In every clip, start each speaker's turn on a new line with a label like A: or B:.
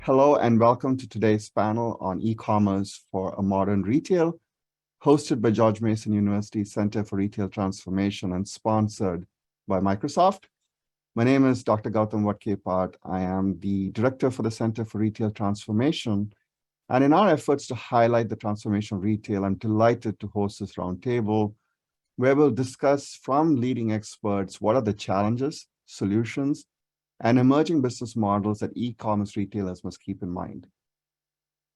A: Hello and welcome to today's panel on e-commerce for a modern retail, hosted by George Mason University Center for Retail Transformation and sponsored by Microsoft. My name is Dr. Gautam Vatkepat. I am the director for the Center for Retail Transformation. And in our efforts to highlight the transformation of retail, I'm delighted to host this roundtable where we'll discuss from leading experts what are the challenges, solutions, and emerging business models that e-commerce retailers must keep in mind.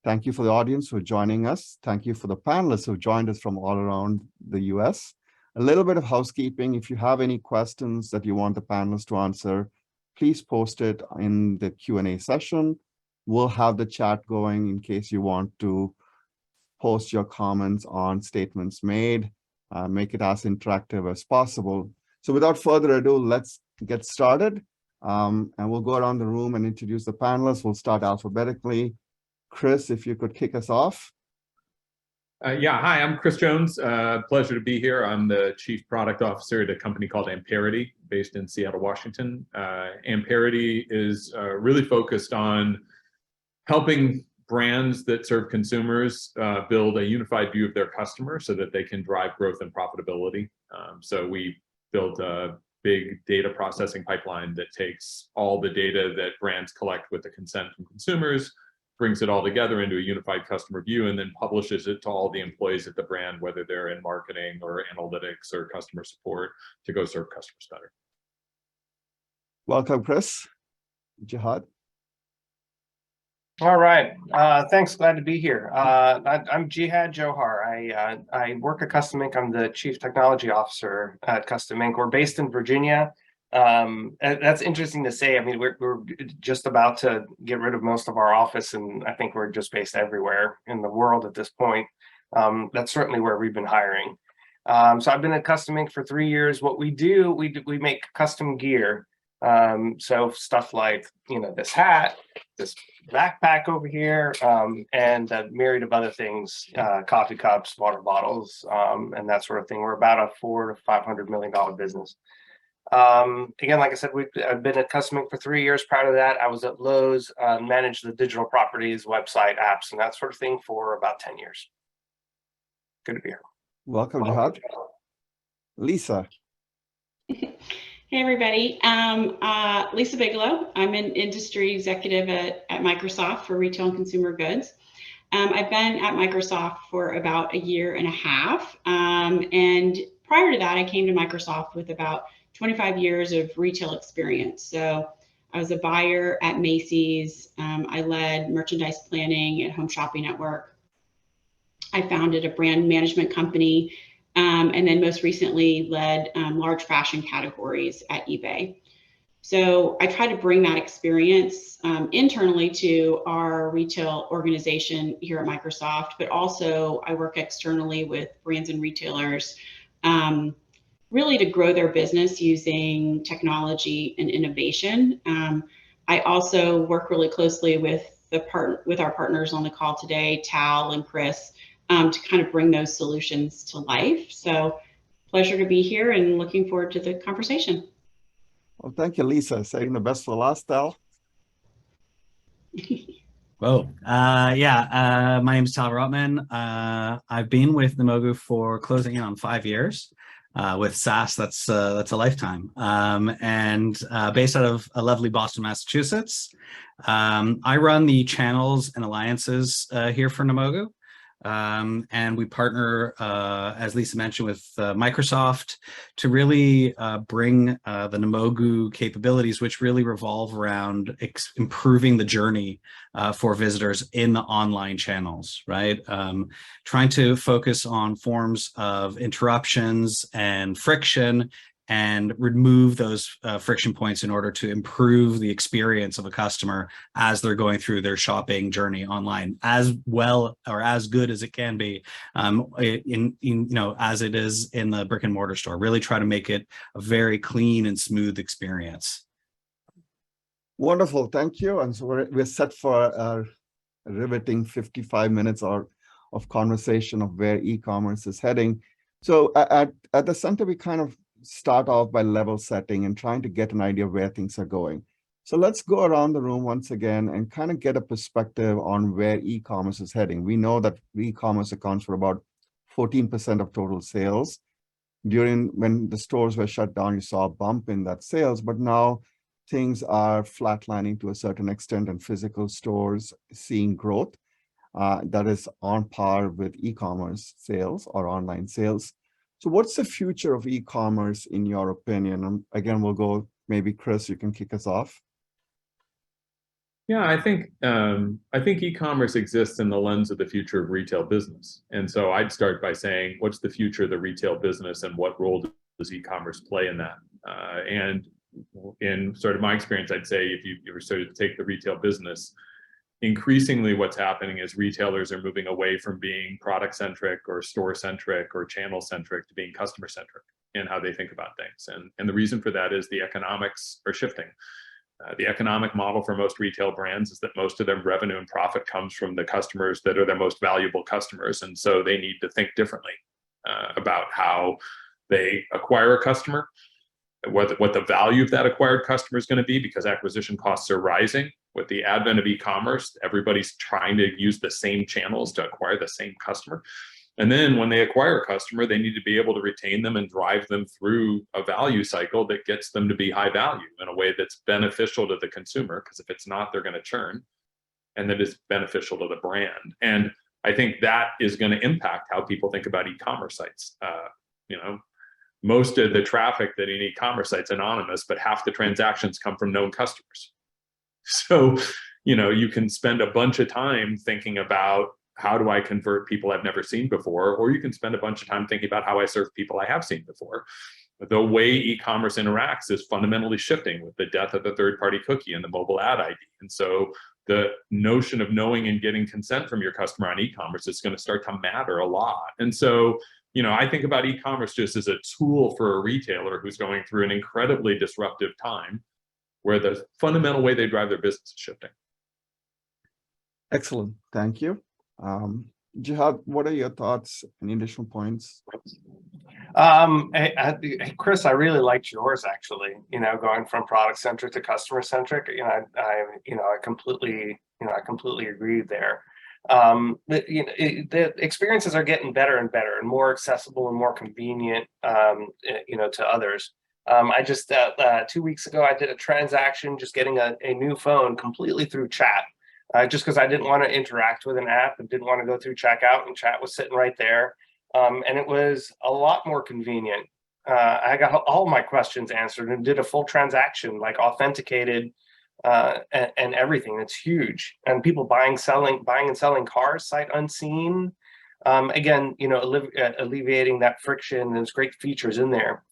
A: Thank you for the audience who are joining us. Thank you for the panelists who have joined us from all around the US. A little bit of housekeeping. If you have any questions that you want the panelists to answer, please post it in the Q&A session. We'll have the chat going in case you want to post your comments on statements made, make it as interactive as possible. So without further ado, let's get started. And we'll go around the room and introduce the panelists. We'll start alphabetically. Chris, if you could kick us off.
B: Hi, I'm Chris Jones. Pleasure to be here. I'm the Chief Product Officer at a company called Amperity, based in Seattle, Washington. Amperity is really focused on helping brands that serve consumers build a unified view of their customer so that they can drive growth and profitability. So we built a big data processing pipeline that takes all the data that brands collect with the consent from consumers, brings it all together into a unified customer view, and then publishes it to all the employees at the brand, whether they're in marketing or analytics or customer support, to go serve customers better.
A: Welcome, Chris. Gihad.
C: All right, thanks, glad to be here. I'm Gihad Jawhar. I work at Custom Ink. I'm the Chief Technology Officer at Custom Ink. We're based in Virginia. And that's interesting to say. I mean, we're just about to get rid of most of our office, and I think we're just based everywhere in the world at this point. That's certainly where we've been hiring. So I've been at Custom Ink for 3 years. What we do, we make custom gear. So stuff like, this hat, this backpack over here, and a myriad of other things, coffee cups, water bottles, and that sort of thing. We're about a $400 to $500 million business. Again, like I said, I've been at Custom Ink for 3 years. Prior to that, I was at Lowe's, managed the digital properties, website, apps, and that sort of thing for about 10 years. Good to be here.
A: Welcome, Jawhar. Lisa.
D: Hey, everybody. Lisa Bigelow. I'm an industry executive at Microsoft for retail and consumer goods. I've been at Microsoft for about a year and a half. And prior to that, I came to Microsoft with about 25 years of retail experience. So I was a buyer at Macy's. I led merchandise planning at Home Shopping Network. I founded a brand management company. And then most recently led large fashion categories at eBay. So I try to bring that experience internally to our retail organization here at Microsoft, but also I work externally with brands and retailers, really to grow their business using technology and innovation. I also work really closely with our partners on the call today, Tal and Chris, to kind of bring those solutions to life. So pleasure to be here and looking forward to the conversation.
A: Well, thank you, Lisa. Saving the best for last, Tal.
E: Whoa. My name is Tal Rotman. I've been with Namogoo for closing in on 5 years. With SaaS, that's a lifetime. And based out of a lovely Boston, Massachusetts. I run the channels and alliances here for Namogoo. And we partner, as Lisa mentioned, with Microsoft to really bring the Namogoo capabilities, which really revolve around improving the journey for visitors in the online channels, right? Trying to focus on forms of interruptions and friction and remove those friction points in order to improve the experience of a customer as they're going through their shopping journey online, as well or as good as it can be, as it is in the brick and mortar store. Really try to make it a very clean and smooth experience.
A: Wonderful, thank you. And so we're set for a riveting 55 minutes of conversation of where e-commerce is heading. So at the center, we kind of start off by level setting and trying to get an idea of where things are going. So let's go around the room once again and kind of get a perspective on where e-commerce is heading. We know that e-commerce accounts for about 14% of total sales. When the stores were shut down, you saw a bump in that sales, but now things are flatlining to a certain extent and physical stores seeing growth that is on par with e-commerce sales or online sales. So what's the future of e-commerce in your opinion? Again, we'll go, maybe Chris, you can kick us off.
B: Yeah, I think e-commerce exists in the lens of the future of retail business. And so I'd start by saying, what's the future of the retail business and what role does e-commerce play in that? And in sort of my experience, I'd say if you were sort of take the retail business, increasingly what's happening is retailers are moving away from being product-centric or store-centric or channel-centric to being customer-centric in how they think about things. And the reason for that is the economics are shifting. The economic model for most retail brands is that most of their revenue and profit comes from the customers that are their most valuable customers. And so they need to think differently about how they acquire a customer, what the value of that acquired customer is going to be, because acquisition costs are rising. With the advent of e-commerce, everybody's trying to use the same channels to acquire the same customer. And then when they acquire a customer, they need to be able to retain them and drive them through a value cycle that gets them to be high value in a way that's beneficial to the consumer, because if it's not, they're going to churn, and that is beneficial to the brand. And I think that is going to impact how people think about e-commerce sites. Most of the traffic that in e-commerce sites anonymous, but half the transactions come from known customers. So, you can spend a bunch of time thinking about how do I convert people I've never seen before, or you can spend a bunch of time thinking about how I serve people I have seen before. The way e-commerce interacts is fundamentally shifting with the death of the third-party cookie and the mobile ad ID. And so the notion of knowing and getting consent from your customer on e-commerce is going to start to matter a lot. And so, I think about e-commerce just as a tool for a retailer who's going through an incredibly disruptive time where the fundamental way they drive their business is shifting.
A: Excellent. Thank you. Gihad, what are your thoughts and additional points?
C: Chris, I really liked yours actually. Going from product centric to customer centric. I completely agree there. The experiences are getting better and better and more accessible and more convenient, to others. I just 2 weeks ago I did a transaction just getting a new phone completely through chat. Just because I didn't want to interact with an app and didn't want to go through checkout, and chat was sitting right there. And it was a lot more convenient. I got all my questions answered and did a full transaction, like authenticated and everything. It's huge. And people buying and selling cars sight unseen. Again, alleviating that friction. There's great features in there.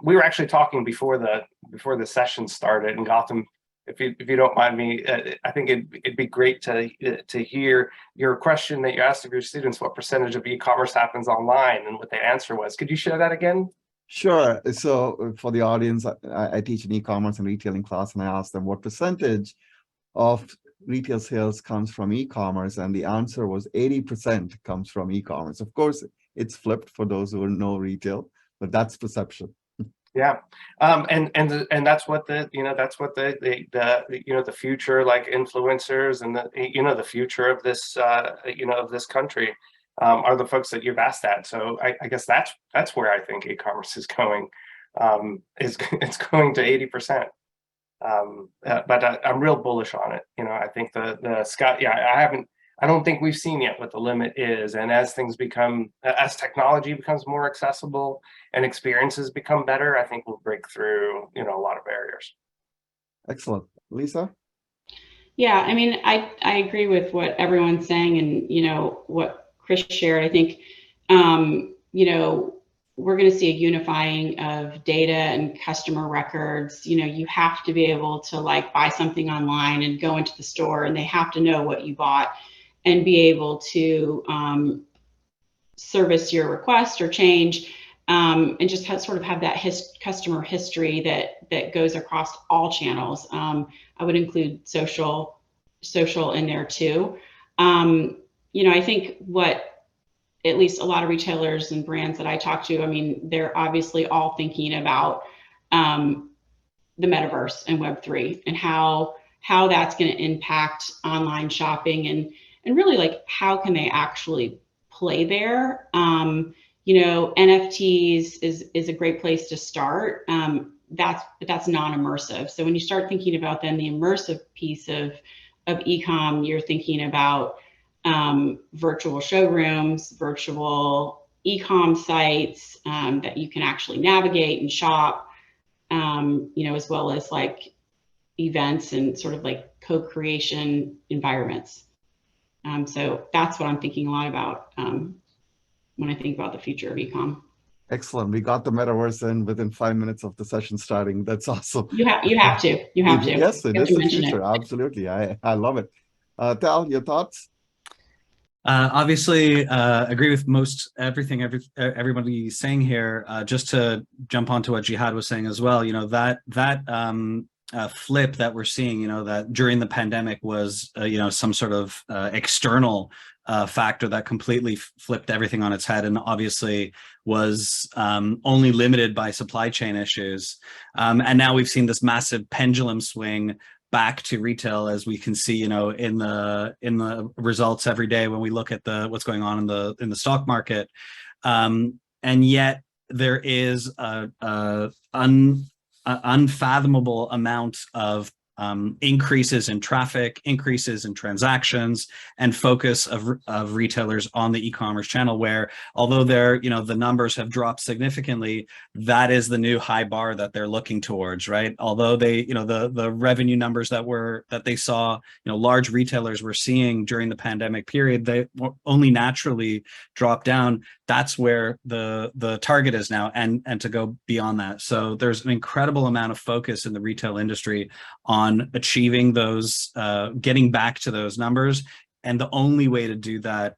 C: We were actually talking before the session started, and Gotham, if you don't mind me, I think it'd be great to hear your question that you asked of your students, what percentage of e-commerce happens online, and what the answer was. Could you share that again?
A: Sure. So for the audience, I teach an e-commerce and retailing class, and I asked them what percentage of retail sales comes from e-commerce, and the answer was 80% comes from e-commerce. Of course, it's flipped for those who know retail, but that's perception.
C: Yeah, and that's what the future, like influencers and the future of this of this country are the folks that you've asked at. So I guess that's where I think e-commerce is going. It's going to 80%. But I'm real bullish on it. I think the Scott. Yeah, I don't think we've seen yet what the limit is. And as technology becomes more accessible and experiences become better, I think we'll break through, a lot of barriers.
A: Excellent. Lisa?
D: Yeah, I mean, I agree with what everyone's saying, and, what Chris shared. I think, we're going to see a unifying of data and customer records. You have to be able to buy something online and go into the store, and they have to know what you bought and be able to service your request or change, and just sort of have that customer history that goes across all channels. I would include social in there too. I think what at least a lot of retailers and brands that I talk to, I mean, they're obviously all thinking about the metaverse and Web3 and how that's going to impact online shopping and really like how can they actually play there. NFTs is a great place to start. That's non-immersive. So when you start thinking about then the immersive piece of e-com, you're thinking about virtual showrooms, virtual e-com sites that you can actually navigate and shop, as well as like events and sort of like co-creation environments. So that's what I'm thinking a lot about when I think about the future of e-com.
A: Excellent. We got the metaverse in within 5 minutes of the session starting. That's awesome.
D: You have to.
A: Yes, it is the future. Absolutely. I love it. Tal, your thoughts?
E: Obviously, agree with most everything everybody's saying here. Just to jump onto what Gihad was saying as well, that flip that we're seeing, that during the pandemic was, some sort of external factor that completely flipped everything on its head, and obviously was only limited by supply chain issues. And now we've seen this massive pendulum swing back to retail, as we can see, in the results every day when we look at what's going on in the stock market. And yet there is an unfathomable amount of increases in traffic, increases in transactions, and focus of retailers on the e-commerce channel, where although the numbers have dropped significantly, that is the new high bar that they're looking towards, right? Although they, the revenue numbers that they saw, large retailers were seeing during the pandemic period, they only naturally drop down. That's where the target is now, and to go beyond that. So there's an incredible amount of focus in the retail industry on achieving those, getting back to those numbers. And the only way to do that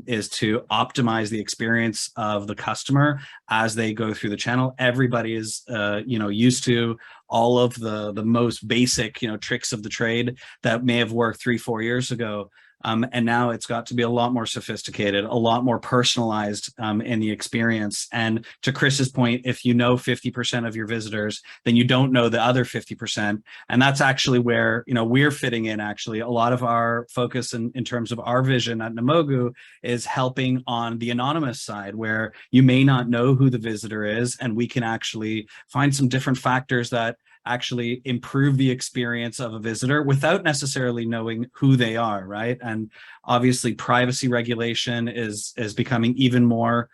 E: is to optimize the experience of the customer as they go through the channel. Everybody is, used to all of the most basic, tricks of the trade that may have worked 3-4 years ago. And now it's got to be a lot more sophisticated, a lot more personalized in the experience. And to Chris's point, if you know 50% of your visitors, then you don't know the other 50%. And that's actually where, we're fitting in. Actually, a lot of our focus in terms of our vision at Namogoo is helping on the anonymous side, where you may not know who the visitor is, and we can actually find some different factors that actually improve the experience of a visitor without necessarily knowing who they are, right? And obviously privacy regulation is becoming even more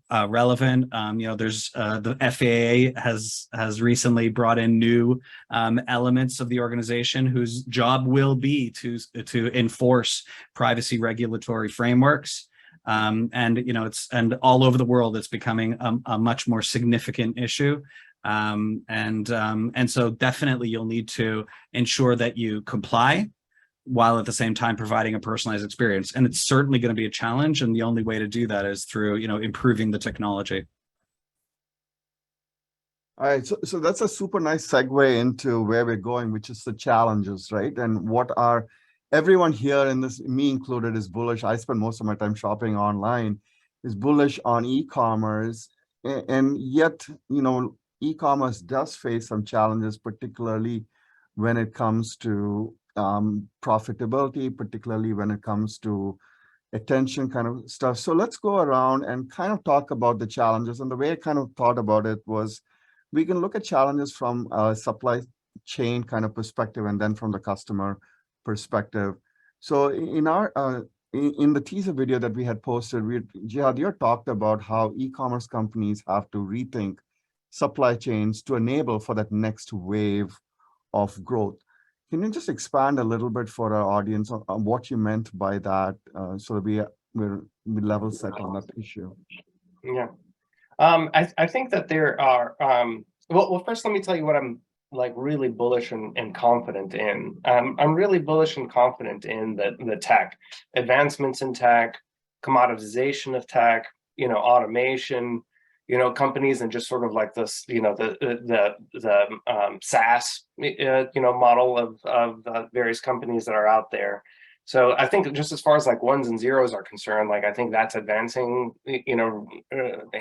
E: relevant. There's the FAA has recently brought in new elements of the organization whose job will be to enforce privacy regulatory frameworks. And all over the world, it's becoming a much more significant issue. And so definitely you'll need to ensure that you comply while at the same time providing a personalized experience. And it's certainly going to be a challenge. And the only way to do that is through, improving the technology.
A: All right, so that's a super nice segue into where we're going, which is the challenges, right? And what are everyone here in this, me included, is bullish. I spend most of my time shopping online, is bullish on e-commerce, and yet, e-commerce does face some challenges, particularly when it comes to profitability, particularly when it comes to attention kind of stuff. So let's go around and kind of talk about the challenges. And the way I kind of thought about it was, we can look at challenges from a supply chain kind of perspective, and then from the customer perspective. So in our in the teaser video that we had posted, Gihad, you talked about how e-commerce companies have to rethink supply chains to enable for that next wave of growth. Can you just expand a little bit for our audience on what you meant by that, so that we're level set on that issue?
C: Yeah, I think that there are. Well, first let me tell you what I'm really bullish and confident in. I'm really bullish and confident in the tech advancements in tech, commoditization of tech, automation. Companies, and just sort of like this, the SaaS, model of various companies that are out there. So I think just as far as ones and zeros are concerned, I think that's advancing,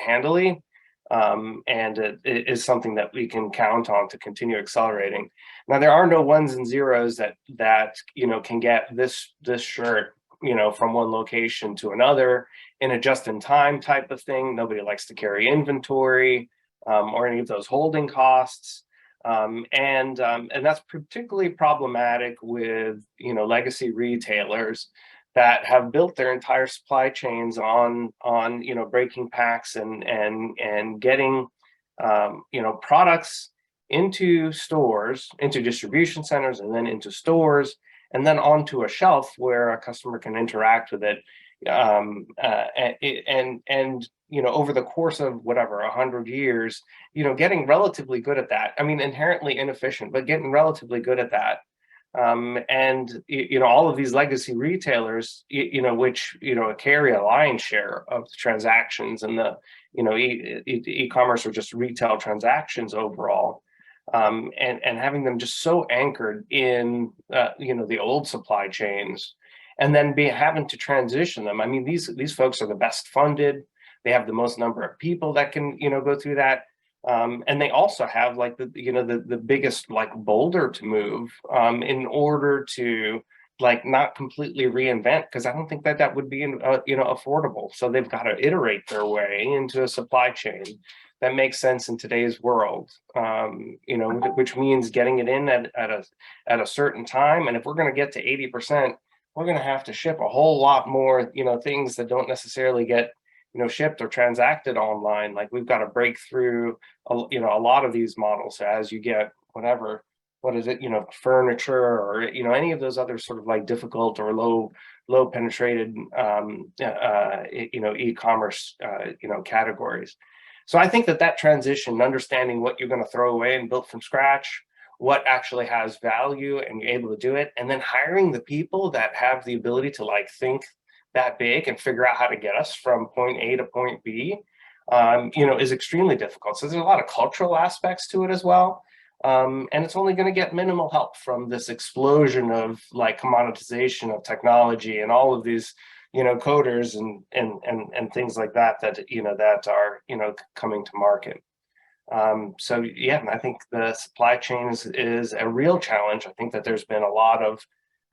C: handily. and it is something that we can count on to continue accelerating. Now, there are no ones and zeros that can get this shirt from one location to another in a just-in-time type of thing. Nobody likes to carry inventory or any of those holding costs. And that's particularly problematic with legacy retailers that have built their entire supply chains on breaking packs and getting products into stores, into distribution centers, and then into stores, and then onto a shelf where a customer can interact with it. Over the course of whatever 100 years, getting relatively good at that. I mean, inherently inefficient, but getting relatively good at that. All of these legacy retailers, which carry a lion's share of the transactions and the e-commerce or just retail transactions overall, and having them just so anchored in the old supply chains, and then having to transition them. I mean, these folks are the best funded. They have the most number of people that can go through that. And they also have like the biggest boulder to move in order to not completely reinvent, because I don't think that would be affordable. So they've got to iterate their way into a supply chain that makes sense in today's world. Which means getting it in at a certain time. And if we're going to get to 80%, we're going to have to ship a whole lot more things that don't necessarily get shipped or transacted online. Like, we've got to break through a lot of these models as you get furniture or any of those other sort of difficult or low penetrated e-commerce categories. So I think that transition, understanding what you're going to throw away and build from scratch, what actually has value, and you're able to do it, and then hiring the people that have the ability to think that big and figure out how to get us from point A to point B, is extremely difficult. So there's a lot of cultural aspects to it as well. And it's only going to get minimal help from this explosion of commoditization of technology and all of these, coders and things like that are, coming to market. So yeah, I think the supply chain is a real challenge. I think that there's been a lot of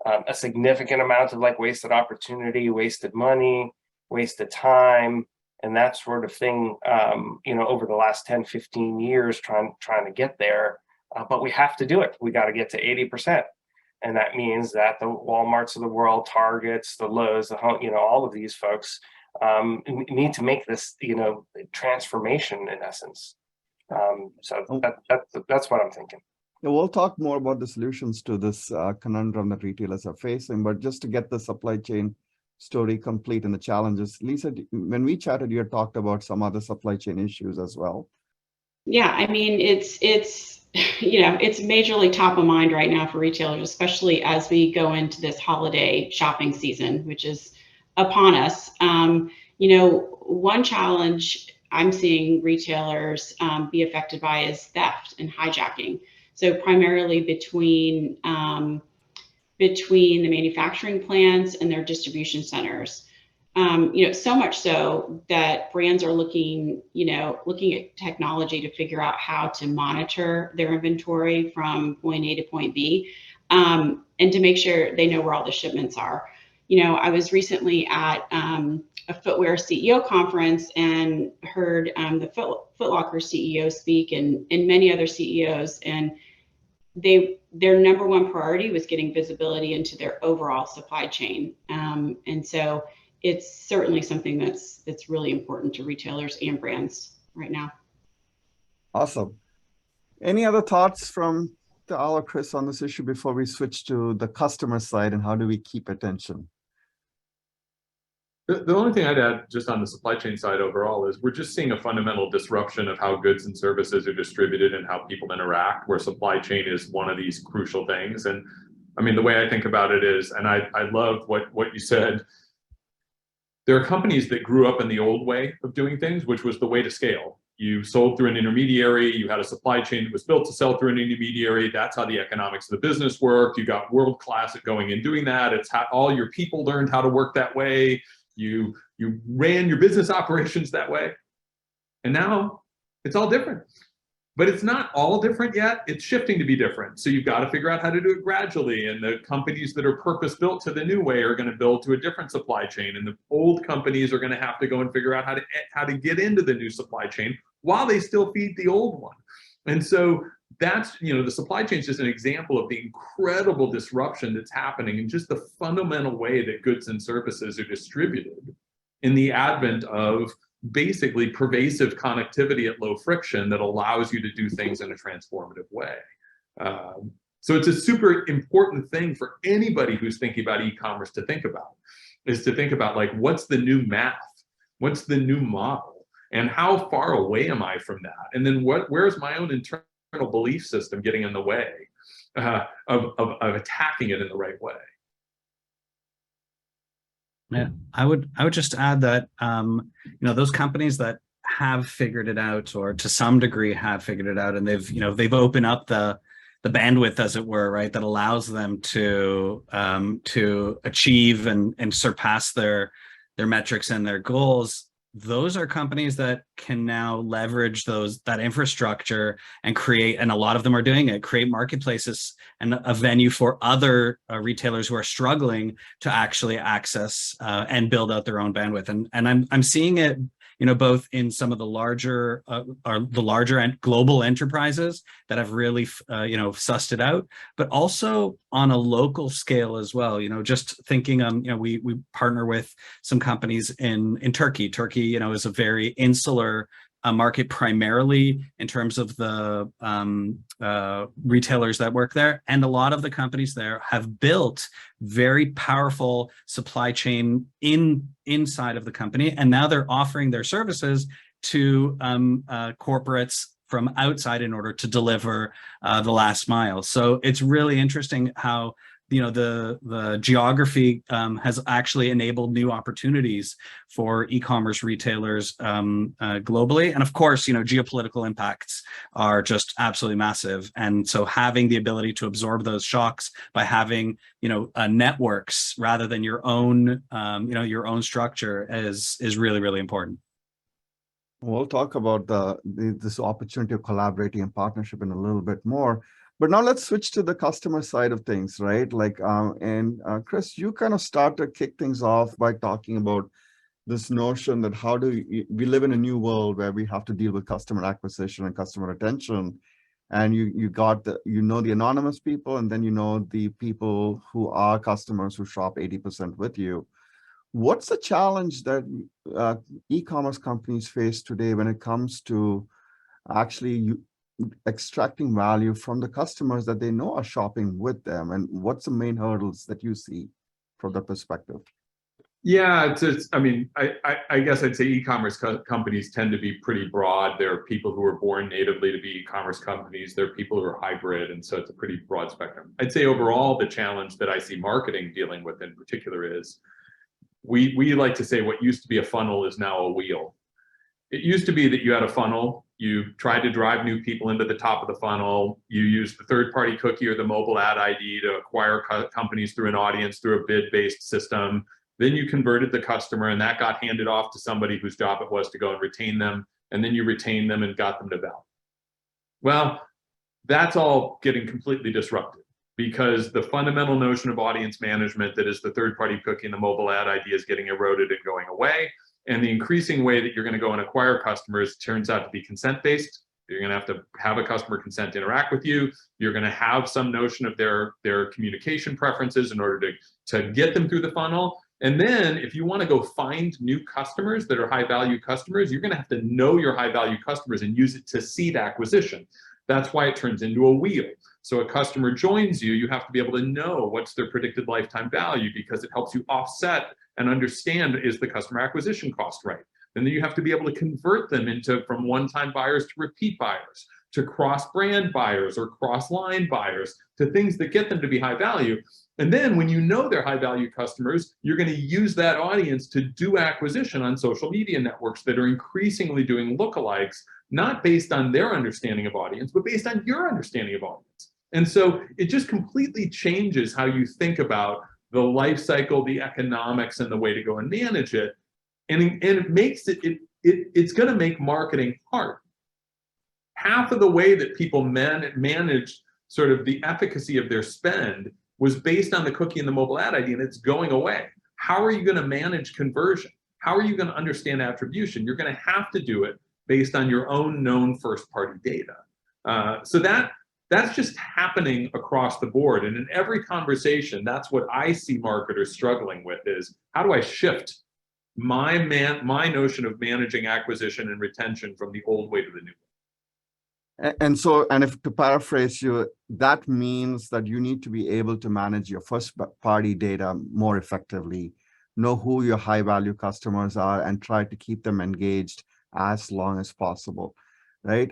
C: a significant amount of wasted opportunity, wasted money, wasted time, and that sort of thing, over the last 10, 15 years trying to get there. But we have to do it. We got to get to 80%. And that means that the Walmarts of the world, Targets, the Lowe's, all of these folks need to make this, transformation in essence. So that's what I'm thinking.
A: Yeah, we'll talk more about the solutions to this conundrum that retailers are facing, but just to get the supply chain story complete and the challenges, Lisa, when we chatted, you had talked about some other supply chain issues as well.
D: Yeah, I mean, it's majorly top of mind right now for retailers, especially as we go into this holiday shopping season, which is upon us. One challenge I'm seeing retailers be affected by is theft and hijacking. So primarily between the manufacturing plants and their distribution centers. So much so that brands are looking at technology to figure out how to monitor their inventory from point A to point B, and to make sure they know where all the shipments are. I was recently at a footwear CEO conference and heard the Foot Locker CEO speak and many other CEOs, and their number one priority was getting visibility into their overall supply chain. And so it's certainly something that's really important to retailers and brands right now.
A: Awesome. Any other thoughts from Al or Chris on this issue before we switch to the customer side and how do we keep attention?
B: The only thing I'd add just on the supply chain side overall is we're just seeing a fundamental disruption of how goods and services are distributed and how people interact, where supply chain is one of these crucial things. And I mean, the way I think about it is, and I love what you said, there are companies that grew up in the old way of doing things, which was the way to scale. You sold through an intermediary, you had a supply chain that was built to sell through an intermediary. That's how the economics of the business worked. You got world-class at going and doing that. It's how all your people learned how to work that way. You ran your business operations that way. And now It's all different. But it's not all different yet. It's shifting to be different. So you've got to figure out how to do it gradually. And the companies that are purpose-built to the new way are going to build to a different supply chain. And the old companies are going to have to go and figure out how to get into the new supply chain while they still feed the old one. And so that's, the supply chain is just an example of the incredible disruption that's happening in just the fundamental way that goods and services are distributed in the advent of basically pervasive connectivity at low friction that allows you to do things in a transformative way. So it's a super important thing for anybody who's thinking about e-commerce to think about, is to think about, like, what's the new math? What's the new model? And how far away am I from that? And then where's my own internal belief system getting in the way of attacking it in the right way?
E: Yeah, I would just add that those companies that have figured it out, or to some degree have figured it out, and they've opened up the bandwidth, as it were, right, that allows them to achieve and surpass their metrics and their goals. Those are companies that can now leverage that infrastructure and a lot of them are doing it, create marketplaces and a venue for other retailers who are struggling to actually access and build out their own bandwidth. And I'm seeing it, both in some of the larger and global enterprises that have really, sussed it out, but also on a local scale as well. Just thinking, we partner with some companies in Turkey. Turkey, is a very insular market, primarily in terms of the retailers that work there. And a lot of the companies there have built very powerful supply chain inside of the company. And now they're offering their services to corporates from outside in order to deliver the last mile. So it's really interesting how the geography has actually enabled new opportunities for e-commerce retailers globally. And of course, geopolitical impacts are just absolutely massive. And so having the ability to absorb those shocks by having, networks rather than your own, your own structure is really, really important.
A: We'll talk about this opportunity of collaborating and partnership in a little bit more. But now let's switch to the customer side of things, right? Like, Chris, you kind of start to kick things off by talking about this notion that we live in a new world where we have to deal with customer acquisition and customer retention. And you got the anonymous people, and then the people who are customers who shop 80% with you. What's the challenge that e-commerce companies face today when it comes to actually extracting value from the customers that they know are shopping with them? And what's the main hurdles that you see from that perspective?
B: Yeah, I guess I'd say e-commerce companies tend to be pretty broad. There are people who are born natively to be e-commerce companies. There are people who are hybrid, and so it's a pretty broad spectrum. I'd say overall, the challenge that I see marketing dealing with in particular is we like to say what used to be a funnel is now a wheel. It used to be that you had a funnel, you tried to drive new people into the top of the funnel, you used the third-party cookie or the mobile ad ID to acquire companies through an audience, through a bid-based system. Then you converted the customer, and that got handed off to somebody whose job it was to go and retain them, and then you retained them and got them to value. Well, that's all getting completely disrupted, because the fundamental notion of audience management, that is the third-party cookie and the mobile ad ID, is getting eroded and going away. And the increasing way that you're going to go and acquire customers turns out to be consent-based. You're going to have a customer consent to interact with you. You're going to have some notion of their communication preferences in order to get them through the funnel. And then if you want to go find new customers that are high-value customers, you're going to have to know your high-value customers and use it to seed acquisition. That's why it turns into a wheel. So a customer joins you, you have to be able to know what's their predicted lifetime value, because it helps you offset and understand, is the customer acquisition cost right? And then you have to be able to convert them from one-time buyers to repeat buyers, to cross-brand buyers or cross-line buyers, to things that get them to be high value. And then when you know they're high-value customers, you're going to use that audience to do acquisition on social media networks that are increasingly doing lookalikes, not based on their understanding of audience, but based on your understanding of audience. And so it just completely changes how you think about the life cycle, the economics, and the way to go and manage it. And it makes it's going to make marketing hard. half of the way that people managed sort of the efficacy of their spend was based on the cookie and the mobile ad ID, and it's going away. How are you going to manage conversion? How are you going to understand attribution? You're going to have to do it based on your own known first-party data. So that's just happening across the board. And in every conversation, that's what I see marketers struggling with is, how do I shift my notion of managing acquisition and retention from the old way to the new way?
A: And if to paraphrase you, that means that you need to be able to manage your first party data more effectively, know who your high value customers are, and try to keep them engaged as long as possible, right?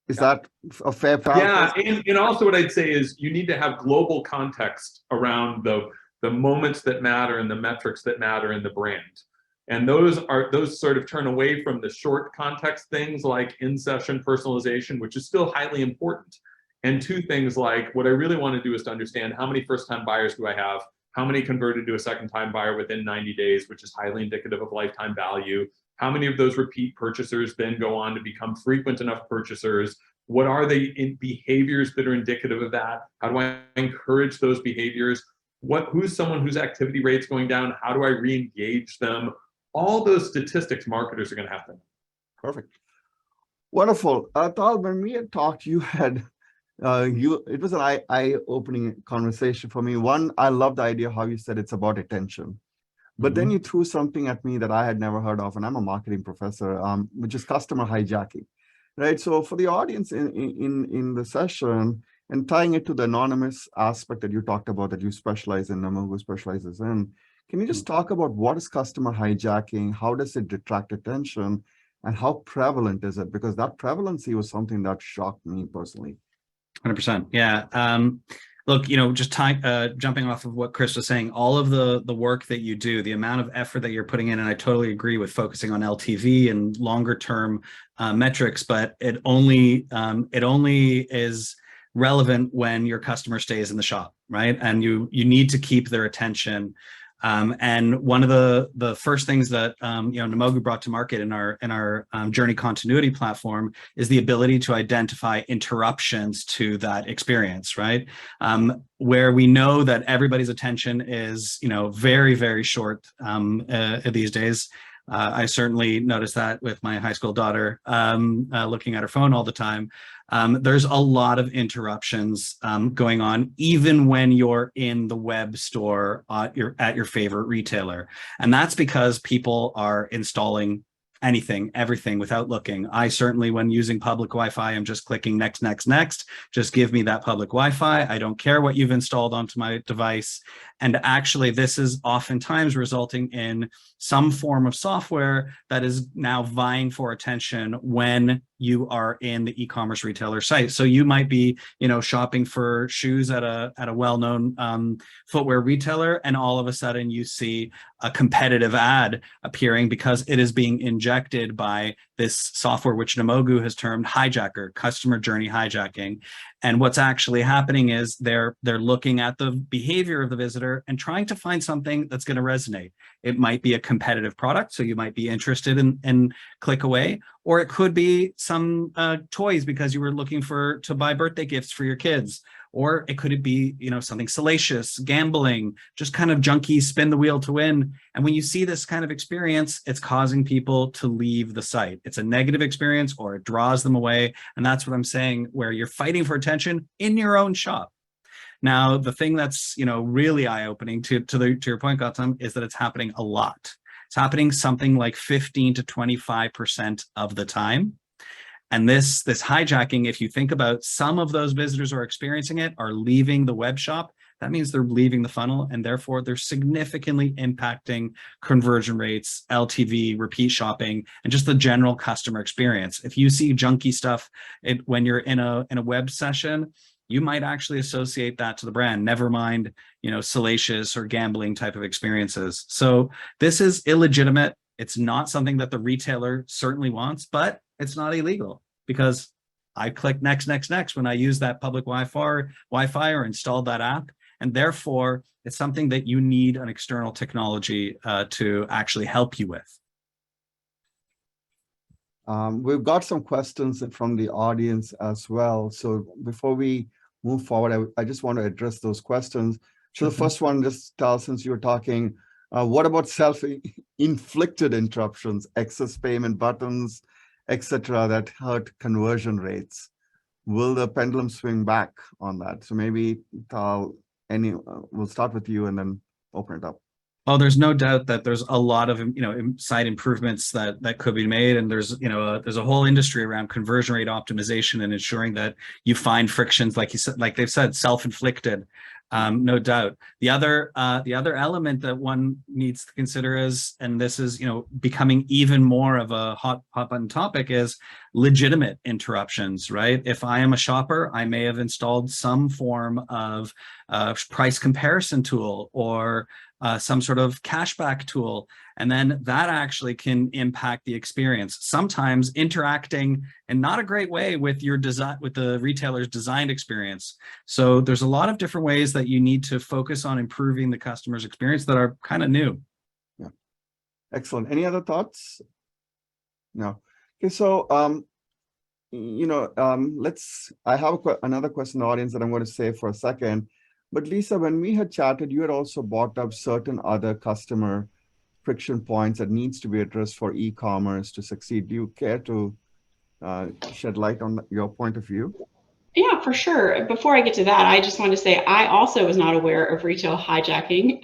A: Is that a fair paraphrase?
B: Yeah, and also what I'd say is you need to have global context around the moments that matter and the metrics that matter in the brand. And those sort of turn away from the short context things like in-session personalization, which is still highly important. And two things like, what I really want to do is to understand how many first-time buyers do I have, how many converted to a second-time buyer within 90 days, which is highly indicative of lifetime value. How many of those repeat purchasers then go on to become frequent enough purchasers? What are the behaviors that are indicative of that? How do I encourage those behaviors? Who's someone whose activity rate's going down? How do I re-engage them? All those statistics marketers are going to have to know.
A: Perfect. Wonderful. Tal, when we had talked, you had, it was an eye-opening conversation for me. One, I love the idea how you said it's about attention. But then you threw something at me that I had never heard of, and I'm a marketing professor, which is customer hijacking, right? So for the audience in the session, and tying it to the anonymous aspect that you talked about, that you specialize in, Namogoo specializes in, can you just talk about what is customer hijacking? How does it detract attention? And how prevalent is it? Because that prevalency was something that shocked me personally.
E: 100%. Yeah. Look, just jumping off of what Chris was saying, all of the work that you do, the amount of effort that you're putting in, and I totally agree with focusing on LTV and longer term metrics, but it only is relevant when your customer stays in the shop, right? And you need to keep their attention. And one of the first things that Namogoo brought to market in our journey continuity platform is the ability to identify interruptions to that experience, right? Where we know that everybody's attention is very, very short these days. I certainly noticed that with my high school daughter looking at her phone all the time. There's a lot of interruptions going on, even when you're in the web store at your favorite retailer. And that's because people are installing anything, everything without looking. I certainly, when using public Wi-Fi, I'm just clicking next, next, next. Just give me that public Wi-Fi. I don't care what you've installed onto my device. And actually, this is oftentimes resulting in some form of software that is now vying for attention when you are in the e-commerce retailer site. So you might be, shopping for shoes at a well-known footwear retailer, and all of a sudden you see a competitive ad appearing because it is being injected by this software, which Namogoo has termed hijacker, customer journey hijacking. And what's actually happening is they're looking at the behavior of the visitor and trying to find something that's going to resonate. It might be a competitive product, so you might be interested in click away, or it could be some toys because you were looking to buy birthday gifts for your kids. Or it could be, something salacious, gambling, just kind of junky, spin the wheel to win. And when you see this kind of experience, it's causing people to leave the site. It's a negative experience, or it draws them away. And that's what I'm saying, where you're fighting for attention in your own shop. Now, the thing that's, really eye-opening to your point, Gautam, is that it's happening a lot. It's happening something like 15 to 25% of the time. And this hijacking, if you think about, some of those visitors who are experiencing it are leaving the web shop. That means they're leaving the funnel, and therefore they're significantly impacting conversion rates, LTV, repeat shopping, and just the general customer experience. If you see junky stuff when you're in a web session, you might actually associate that to the brand, never mind, salacious or gambling type of experiences. So this is illegitimate. It's not something that the retailer certainly wants, but it's not illegal, because I click next, next, next when I use that public Wi-Fi or installed that app. And therefore, it's something that you need an external technology to actually help you with.
A: We've got some questions from the audience as well. So before we move forward, I just want to address those questions. So the first one, just Tal, since you were talking, what about self-inflicted interruptions, excess payment buttons, etc., that hurt conversion rates? Will the pendulum swing back on that? So maybe Tal, we'll start with you and then open it up.
E: Oh, there's no doubt that there's a lot of side improvements that could be made, and there's there's a whole industry around conversion rate optimization and ensuring that you find frictions, like you said, like they've said, self-inflicted. No doubt. The other element that one needs to consider is, and this is becoming even more of a hot button topic, is legitimate interruptions. Right? If I am a shopper, I may have installed some form of price comparison tool or some sort of cashback tool, and then that actually can impact the experience. Sometimes interacting in not a great way with your design, with the retailer's designed experience. So there's a lot of different ways that you need to focus on improving the customer's experience that are kind of new.
A: Yeah, excellent. Any other thoughts? No. Okay, so I have another question in the audience that I'm going to say for a second. But Lisa, when we had chatted, you had also brought up certain other customer friction points that needs to be addressed for e-commerce to succeed. Do you care to shed light on your point of view?
D: Yeah, for sure. Before I get to that, I just want to say I also was not aware of retail hijacking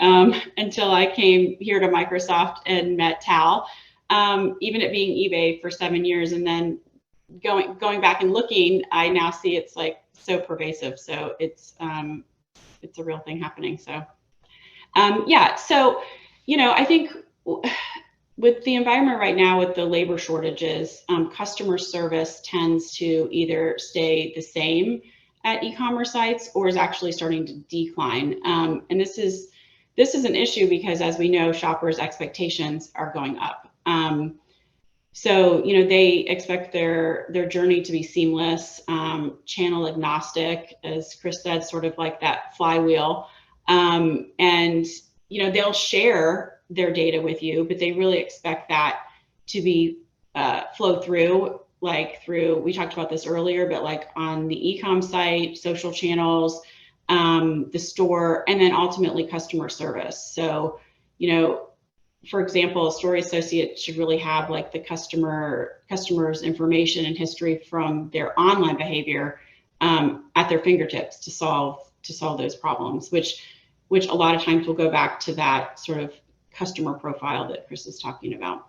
D: until I came here to Microsoft and met Tal, even it being eBay for 7 years. And then going back and looking, I now see it's like so pervasive. So it's a real thing happening. So yeah, so I think with the environment right now, with the labor shortages, customer service tends to either stay the same at e-commerce sites or is actually starting to decline. And this is an issue because, as we know, shoppers' expectations are going up. So they expect their journey to be seamless, channel agnostic, as Chris said, sort of like that flywheel. And they'll share their data with you, but they really expect that to be flow through, we talked about this earlier, but like on the e-com site, social channels, the store, and then ultimately customer service. So, for example, a store associate should really have like the customer's information and history from their online behavior at their fingertips to solve those problems, which a lot of times will go back to that sort of customer profile that Chris is talking about.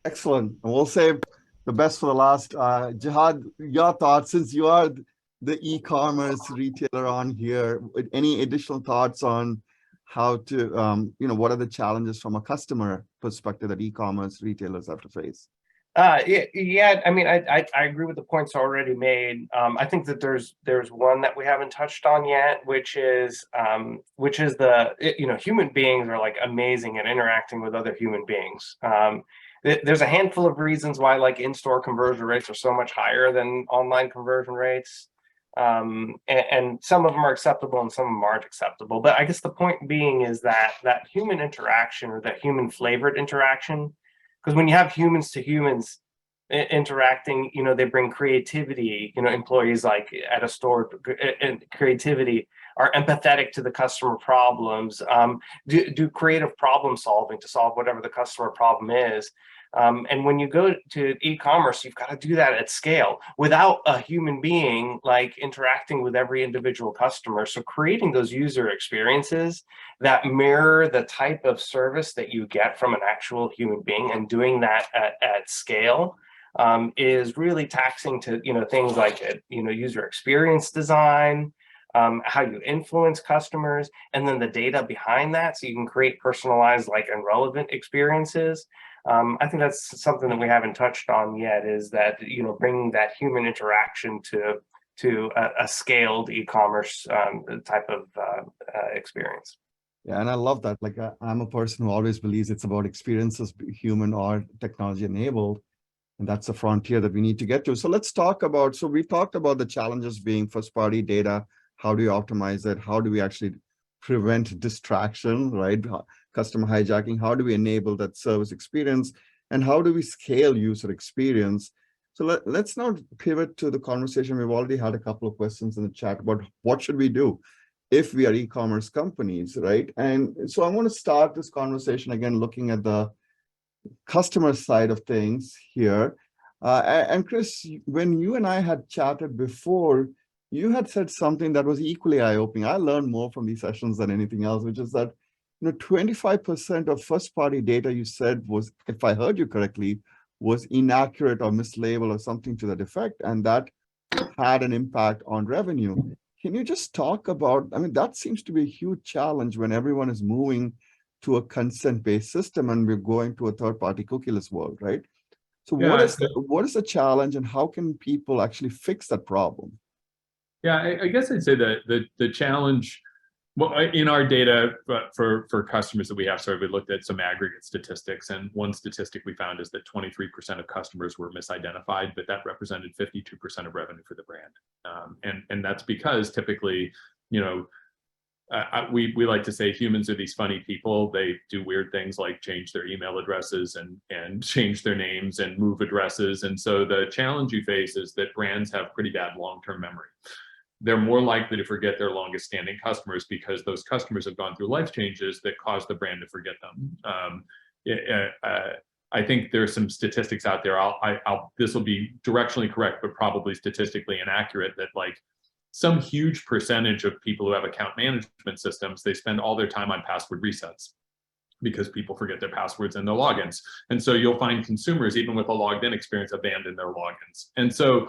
A: Excellent. And we'll save the best for the last. Gihad, your thoughts, since you are the e-commerce retailer on here, any additional thoughts on how to, what are the challenges from a customer perspective that e-commerce retailers have to face?
C: Yeah, I mean, I agree with the points already made. I think that there's one that we haven't touched on yet, which is human beings are like amazing at interacting with other human beings. There's a handful of reasons why like in-store conversion rates are so much higher than online conversion rates. And some of them are acceptable and some of them aren't acceptable. But I guess the point being is that human interaction, or that human flavored interaction, because when you have humans to humans interacting, they bring creativity. Employees like at a store, and creativity, are empathetic to the customer problems, do creative problem solving to solve whatever the customer problem is. And when you go to e-commerce, you've got to do that at scale without a human being like interacting with every individual customer. So creating those user experiences that mirror the type of service that you get from an actual human being, and doing that at scale is really taxing to things like user experience design, how you influence customers, and then the data behind that, so you can create personalized and relevant experiences. I think that's something that we haven't touched on yet, is that bringing that human interaction to a scaled e-commerce type of experience.
A: Yeah, and I love that. I'm a person who always believes it's about experiences, human or technology enabled, and that's the frontier that we need to get to. So let's talk about. So we talked about the challenges being first-party data. How do you optimize it? How do we actually prevent distraction, right? Customer hijacking. How do we enable that service experience? and how do we scale user experience? So let's now pivot to the conversation. We've already had a couple of questions in the chat about what should we do if we are e-commerce companies, right? And so I want to start this conversation again, looking at the customer side of things here. And Chris, when you and I had chatted before, you had said something that was equally eye-opening. I learned more from these sessions than anything else, which is that 25% of first-party data, you said, was, if I heard you correctly, was inaccurate or mislabeled or something to that effect, and that had an impact on revenue. Can you just talk about, I mean, that seems to be a huge challenge when everyone is moving to a consent-based system and we're going to a third-party cookieless world, right? So
B: Yeah,
A: what is the challenge, and how can people actually fix that problem?
B: Yeah, I guess I'd say that the challenge, well, in our data for customers that we have, so we looked at some aggregate statistics, and one statistic we found is that 23% of customers were misidentified, but that represented 52% of revenue for the brand. And that's because typically, we like to say humans are these funny people. They do weird things like change their email addresses and change their names and move addresses. And so the challenge you face is that brands have pretty bad long-term memory. They're more likely to forget their longest standing customers because those customers have gone through life changes that cause the brand to forget them. I think there's some statistics out there. This will be directionally correct, but probably statistically inaccurate, that like some huge percentage of people who have account management systems, they spend all their time on password resets because people forget their passwords and their logins. And so you'll find consumers, even with a logged in experience, abandon their logins. And so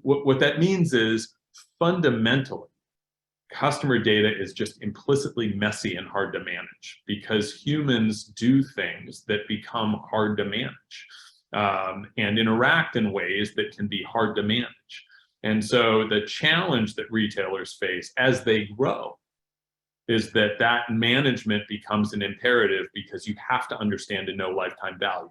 B: what that means is, fundamentally, customer data is just implicitly messy and hard to manage because humans do things that become hard to manage and interact in ways that can be hard to manage. And so the challenge that retailers face as they grow is that management becomes an imperative because you have to understand and know lifetime value.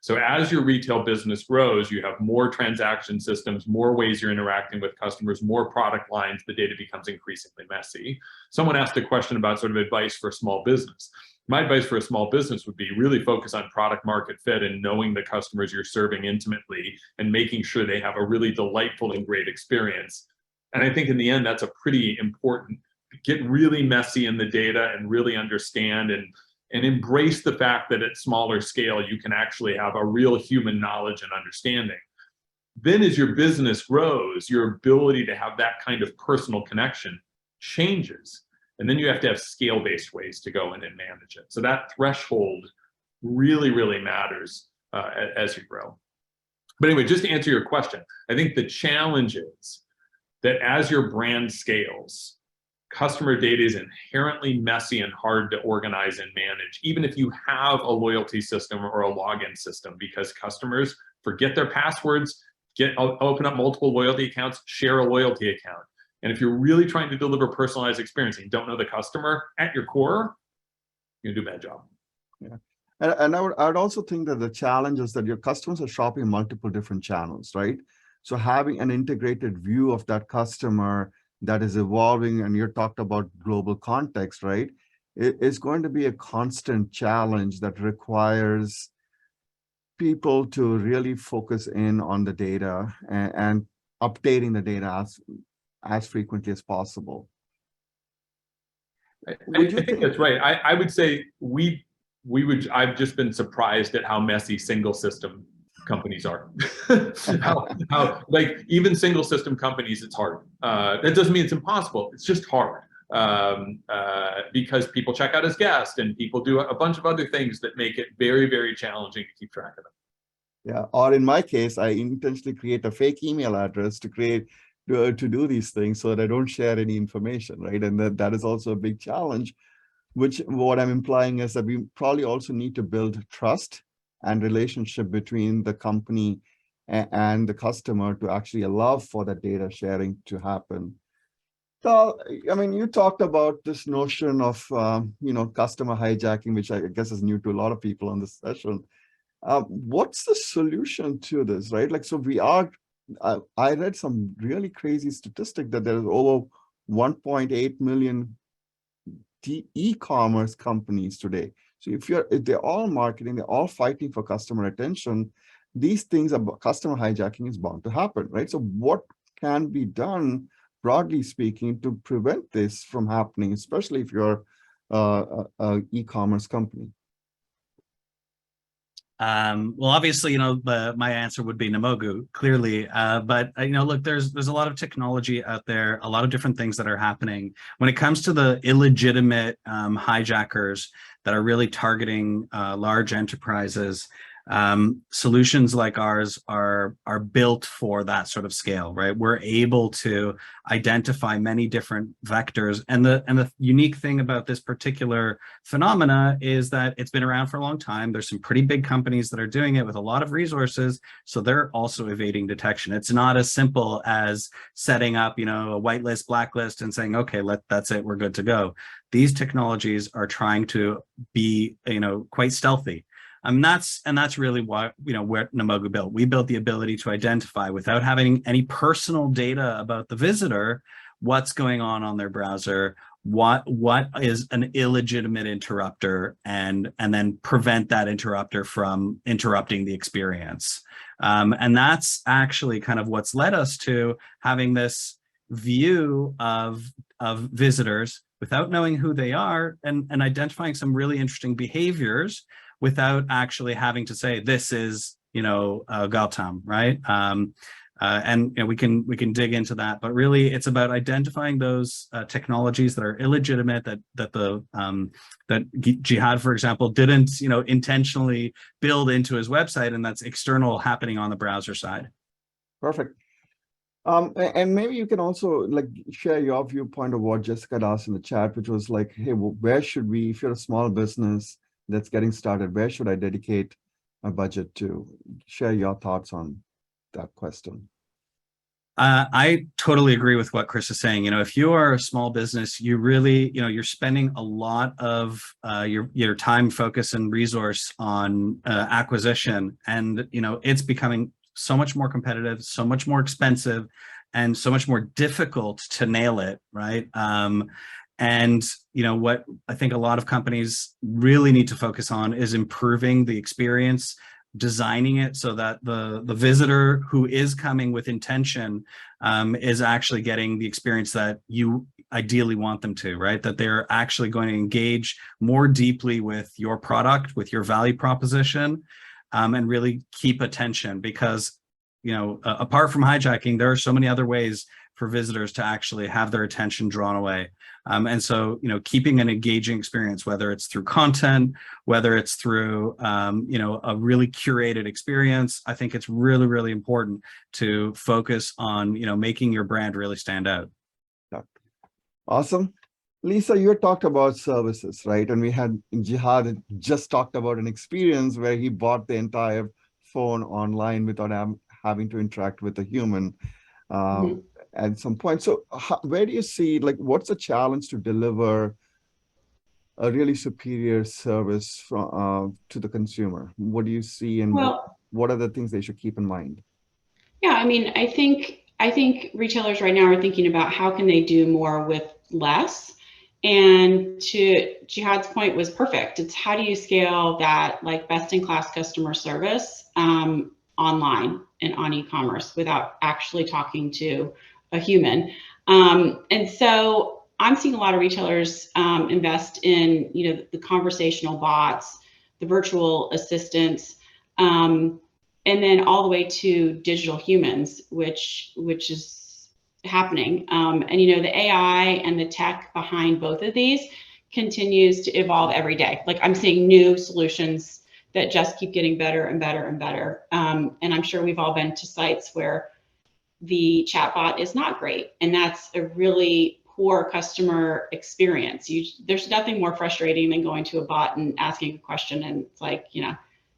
B: So as your retail business grows, you have more transaction systems, more ways you're interacting with customers, more product lines, the data becomes increasingly messy. Someone asked a question about sort of advice for a small business. My advice for a small business would be really focus on product market fit and knowing the customers you're serving intimately and making sure they have a really delightful and great experience. And I think in the end, that's a pretty important, get really messy in the data and really understand and embrace the fact that at smaller scale, you can actually have a real human knowledge and understanding. Then as your business grows, your ability to have that kind of personal connection changes. And then you have to have scale-based ways to go in and manage it. So that threshold really, really matters as you grow. But anyway, just to answer your question, I think the challenge is that as your brand scales, customer data is inherently messy and hard to organize and manage, even if you have a loyalty system or a login system, because customers forget their passwords, open up multiple loyalty accounts, share a loyalty account. And if you're really trying to deliver personalized experience and you don't know the customer at your core, you're gonna do a bad job.
A: Yeah. And I would also think that the challenge is that your customers are shopping multiple different channels, right? So having an integrated view of that customer that is evolving, and you talked about global context, right? It is going to be a constant challenge that requires people to really focus in on the data and updating the data as frequently as possible.
B: I think that's right. I would say I've just been surprised at how messy single system companies are. how like even single system companies, it's hard. That doesn't mean it's impossible. It's just hard because people check out as guests and people do a bunch of other things that make it very, very challenging to keep track of them.
A: Yeah, or in my case, I intentionally create a fake email address to do these things so that I don't share any information, right? And that is also a big challenge, which what I'm implying is that we probably also need to build trust and relationship between the company and the customer to actually allow for that data sharing to happen. So, I mean, you talked about this notion of, customer hijacking, which I guess is new to a lot of people on this session. What's the solution to this, right? Like, so I read some really crazy statistic that there is over 1.8 million e-commerce companies today. So if they're all marketing, they're all fighting for customer attention, these things about customer hijacking is bound to happen, right? So what can be done, broadly speaking, to prevent this from happening, especially if you're a e-commerce company?
E: Well, obviously, my answer would be Namogoo, clearly. But look, there's a lot of technology out there, a lot of different things that are happening. When it comes to the illegitimate hijackers that are really targeting large enterprises, solutions like ours are built for that sort of scale, right? We're able to identify many different vectors, and the unique thing about this particular phenomena is that it's been around for a long time. There's some pretty big companies that are doing it with a lot of resources, so they're also evading detection. It's not as simple as setting up, a whitelist, blacklist, and saying, okay, that's it, we're good to go. These technologies are trying to be, quite stealthy. That's really what what Namogoo built. We built the ability to identify, without having any personal data about the visitor, what's going on their browser, what is an illegitimate interrupter, and then prevent that interrupter from interrupting the experience. And that's actually kind of what's led us to having this view of visitors without knowing who they are, and identifying some really interesting behaviors without actually having to say, this is, Gautam, right? And we can dig into that, but really it's about identifying those technologies that are illegitimate, that Gihad, for example, didn't, intentionally build into his website, and that's external happening on the browser side.
A: Perfect. And maybe you can also share your viewpoint of what Jessica asked in the chat, which was like, hey, well, where should we, if you're a small business that's getting started, where should I dedicate my budget to? Share your thoughts on that question.
E: I totally agree with what Chris is saying. If you are a small business, you really, you're spending a lot of your time, focus, and resource on acquisition, and it's becoming so much more competitive, so much more expensive, and so much more difficult to nail it, right? And what I think a lot of companies really need to focus on is improving the experience, designing it so that the visitor who is coming with intention is actually getting the experience that you ideally want them to, right? That they're actually going to engage more deeply with your product, with your value proposition, and really keep attention, because apart from hijacking, there are so many other ways for visitors to actually have their attention drawn away. And so, keeping an engaging experience, whether it's through content, whether it's through, a really curated experience, I think it's really, really important to focus on, making your brand really stand out.
A: Awesome. Lisa, you talked about services, right? And we had Gihad just talked about an experience where he bought the entire phone online without having to interact with a human. At some point. So where do you see, what's the challenge to deliver a really superior service to the consumer? What do you see, and what are the things they should keep in mind?
D: Yeah, I mean, I think retailers right now are thinking about how can they do more with less. And to Jihad's point was perfect. It's how do you scale that best-in-class customer service online and on e-commerce without actually talking to a human. And so I'm seeing a lot of retailers invest in, the conversational bots, the virtual assistants, and then all the way to digital humans, which is happening. And the AI and the tech behind both of these continues to evolve every day. I'm seeing new solutions that just keep getting better and better and better. And I'm sure we've all been to sites where the chatbot is not great, and that's a really poor customer experience. There's nothing more frustrating than going to a bot and asking a question, and it's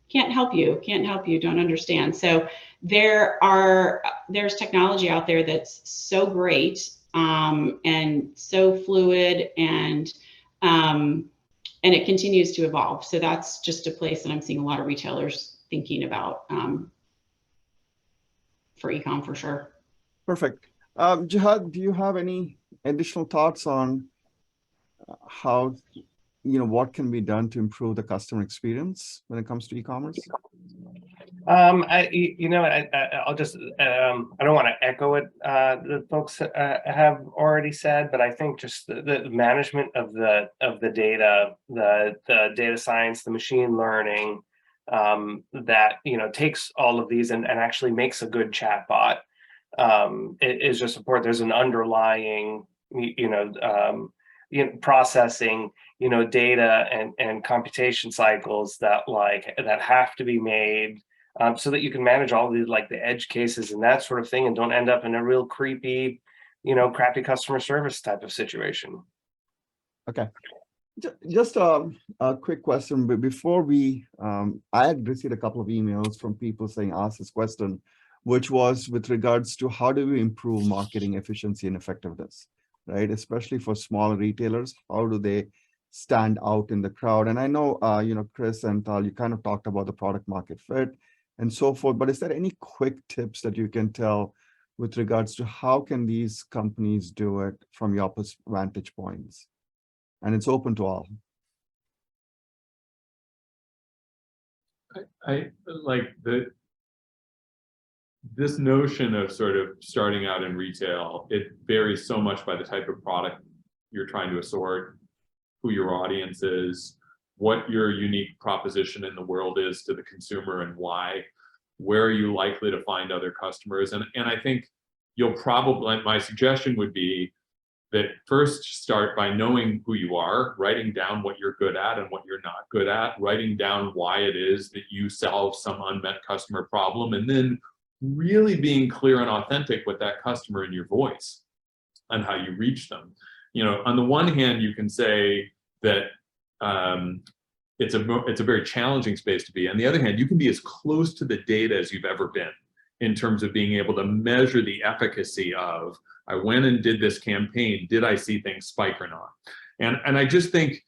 D: can't help you, don't understand. So there's technology out there that's so great and so fluid, and it continues to evolve. So that's just a place that I'm seeing a lot of retailers thinking about for e-com for sure.
A: Perfect. Jihad, do you have any additional thoughts on how what can be done to improve the customer experience when it comes to e-commerce?
C: I'll just, I don't want to echo what the folks have already said, but I think just the management of the data, the data science, the machine learning, that, takes all of these and actually makes a good chatbot, is just support. There's an underlying, processing, data and computation cycles that have to be made, so that you can manage all these, like the edge cases and that sort of thing, and don't end up in a real creepy, crappy customer service type of situation.
A: Okay. Just a quick question, but before we, I had received a couple of emails from people saying, ask this question, which was with regards to how do we improve marketing efficiency and effectiveness, right? Especially for small retailers, how do they stand out in the crowd? And I know, Chris and Tal, you kind of talked about the product market fit and so forth, but is there any quick tips that you can tell with regards to how can these companies do it from your vantage points? And it's open to all.
B: I like this notion of sort of starting out in retail. It varies so much by the type of product you're trying to assort, who your audience is, what your unique proposition in the world is to the consumer and why, where are you likely to find other customers. And I think you'll probably, my suggestion would be that first start by knowing who you are, writing down what you're good at and what you're not good at, writing down why it is that you solve some unmet customer problem, and then really being clear and authentic with that customer in your voice and how you reach them. On the one hand, you can say that it's a very challenging space to be. On the other hand, you can be as close to the data as you've ever been in terms of being able to measure the efficacy of, I went and did this campaign, did I see things spike or not? And I just think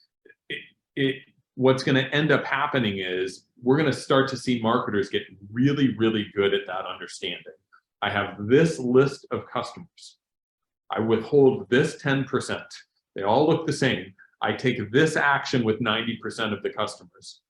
B: what's going to end up happening is we're going to start to see marketers get really, really good at that understanding. I have this list of customers. I withhold this 10%. They all look the same. I take this action with 90% of the customers.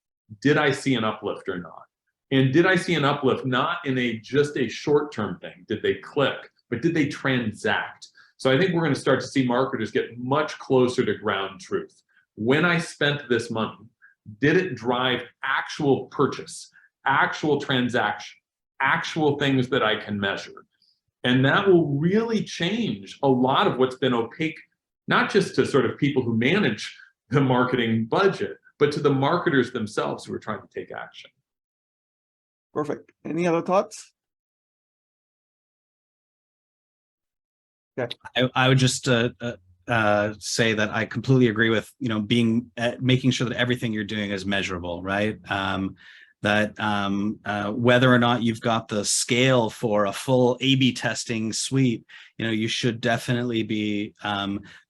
B: Did I see an uplift or not? And did I see an uplift not in just a short-term thing? Did they click? But did they transact? So I think we're going to start to see marketers get much closer to ground truth. When I spent this money, did it drive actual purchase, actual transaction, actual things that I can measure? And that will really change a lot of what's been opaque, not just to sort of people who manage the marketing budget, but to the marketers themselves who are trying to take action.
A: Perfect. Any other thoughts? Yeah.
E: I would just say that I completely agree with, making sure that everything you're doing is measurable, right? Whether or not you've got the scale for a full A/B testing suite, you should definitely be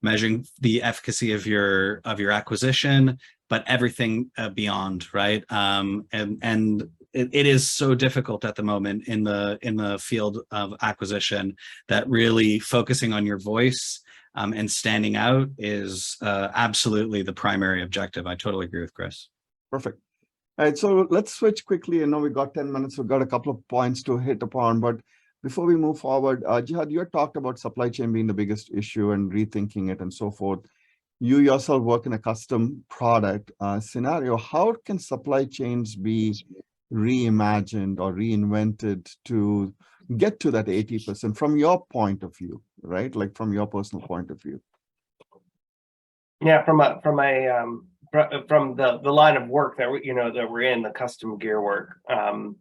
E: measuring the efficacy of your acquisition, but everything beyond, right? And it is so difficult at the moment in the field of acquisition that really focusing on your voice and standing out is absolutely the primary objective. I totally agree with Chris.
A: Perfect. All right, so let's switch quickly. I know we got 10 minutes. We've got a couple of points to hit upon, but before we move forward, Gihad, you had talked about supply chain being the biggest issue and rethinking it and so forth. You yourself work in a custom product scenario. How can supply chains be reimagined or reinvented to get to that 80% from your point of view, right? Like from your personal point of view.
C: Yeah, from the line of work that we're in, the custom gear work. In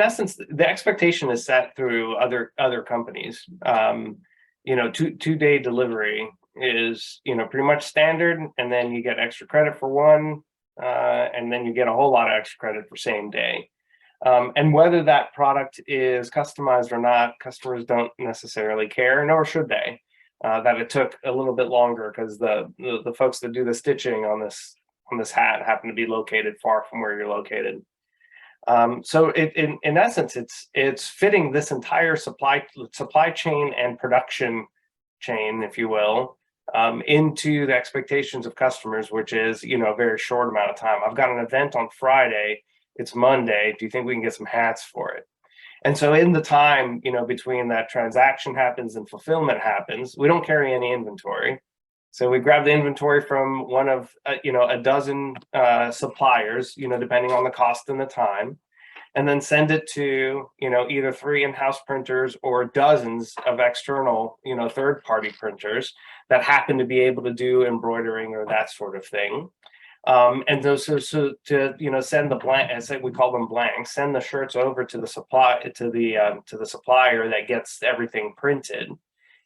C: essence, the expectation is set through other companies. 2-day delivery is pretty much standard, and then you get extra credit for one, and then you get a whole lot of extra credit for same day. And whether that product is customized or not, customers don't necessarily care, nor should they. That it took a little bit longer because the folks that do the stitching on this hat happen to be located far from where you're located. So in essence, it's fitting this entire supply chain and production chain, if you will, into the expectations of customers, which is, you know, a very short amount of time. I've got an event on Friday, it's Monday. Do you think we can get some hats for it? And so in the time, you know, between that transaction happens and fulfillment happens, we don't carry any inventory. So we grab the inventory from one of, you know, a dozen suppliers, you know, depending on the cost and the time, and then send it to, you know, either 3 in-house printers or dozens of external, you know, third-party printers that happen to be able to do embroidering or that sort of thing. And so to, you know, send the blank, as we call them blanks, send the shirts over to the supplier that gets everything printed.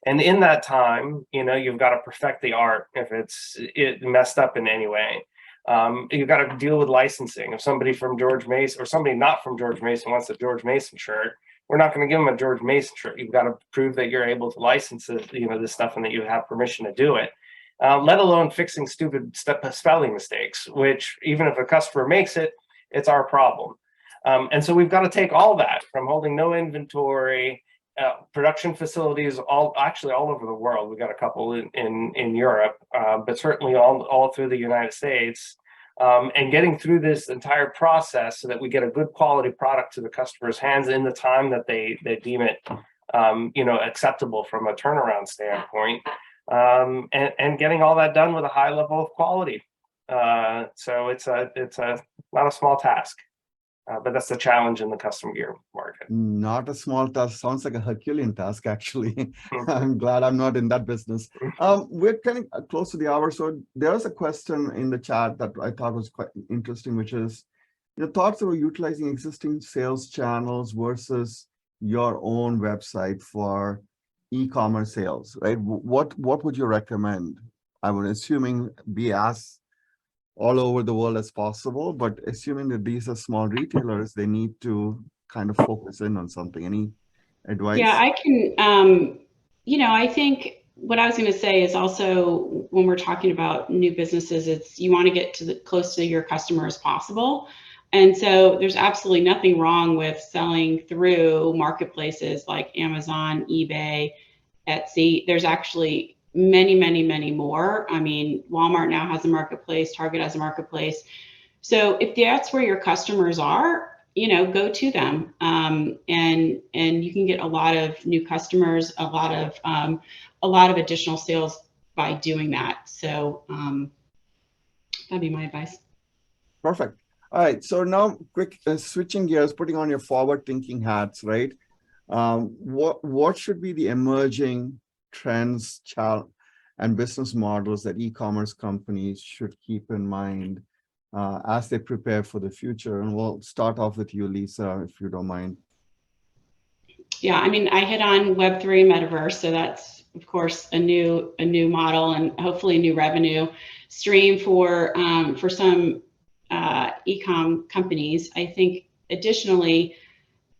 C: And in that time, you know, you've got to perfect the art if it messed up in any way. You've got to deal with licensing. If somebody from George Mason or somebody not from George Mason wants a George Mason shirt, we're not going to give them a George Mason shirt. You've got to prove that you're able to license it, you know, this stuff, and that you have permission to do it. Let alone fixing stupid spelling mistakes, which even if a customer makes it, it's our problem. And so we've got to take all that from holding no inventory, production facilities actually all over the world. We've got a couple in Europe, but certainly all through the United States, and getting through this entire process so that we get a good quality product to the customer's hands in the time that they deem it, you know, acceptable from a turnaround standpoint, and getting all that done with a high level of quality. So it's not a small task. But that's the challenge in the custom gear market.
A: Not a small task. Sounds like a Herculean task, actually. I'm glad I'm not in that business. We're getting close to the hour. So there's a question in the chat that I thought was quite interesting, which is, your thoughts about utilizing existing sales channels versus your own website for e-commerce sales, right? What would you recommend? I would assuming be as all over the world as possible, but assuming that these are small retailers, they need to kind of focus in on something. Any advice?
D: Yeah, I can, you know, I think what I was going to say is also when we're talking about new businesses, it's you want to get to close to your customer as possible. And so there's absolutely nothing wrong with selling through marketplaces like Amazon, eBay, Etsy. There's actually many more. I mean, Walmart now has a marketplace, Target has a marketplace. So if that's where your customers are, you know, go to them, and you can get a lot of new customers, a lot of additional sales by doing that. So that'd be my advice.
A: Perfect. All right. So now, quick switching gears, putting on your forward-thinking hats, right? What should be the emerging trends and business models that e-commerce companies should keep in mind as they prepare for the future? And we'll start off with you, Lisa, if you don't mind.
D: Yeah, I mean, I hit on Web3 metaverse, so that's of course a new model and hopefully a new revenue stream for some e-com companies. I think additionally,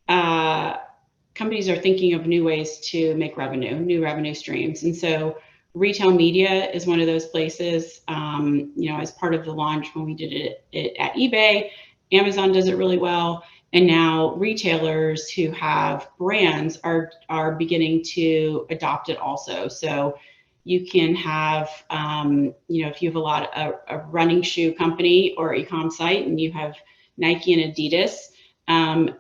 D: companies are thinking of new ways to make revenue, new revenue streams. And so retail media is one of those places. You know, as part of the launch when we did it at eBay, Amazon does it really well. And now retailers who have brands are beginning to adopt it also. So you can have, you know, if you have a running shoe company or e-com site and you have Nike and Adidas,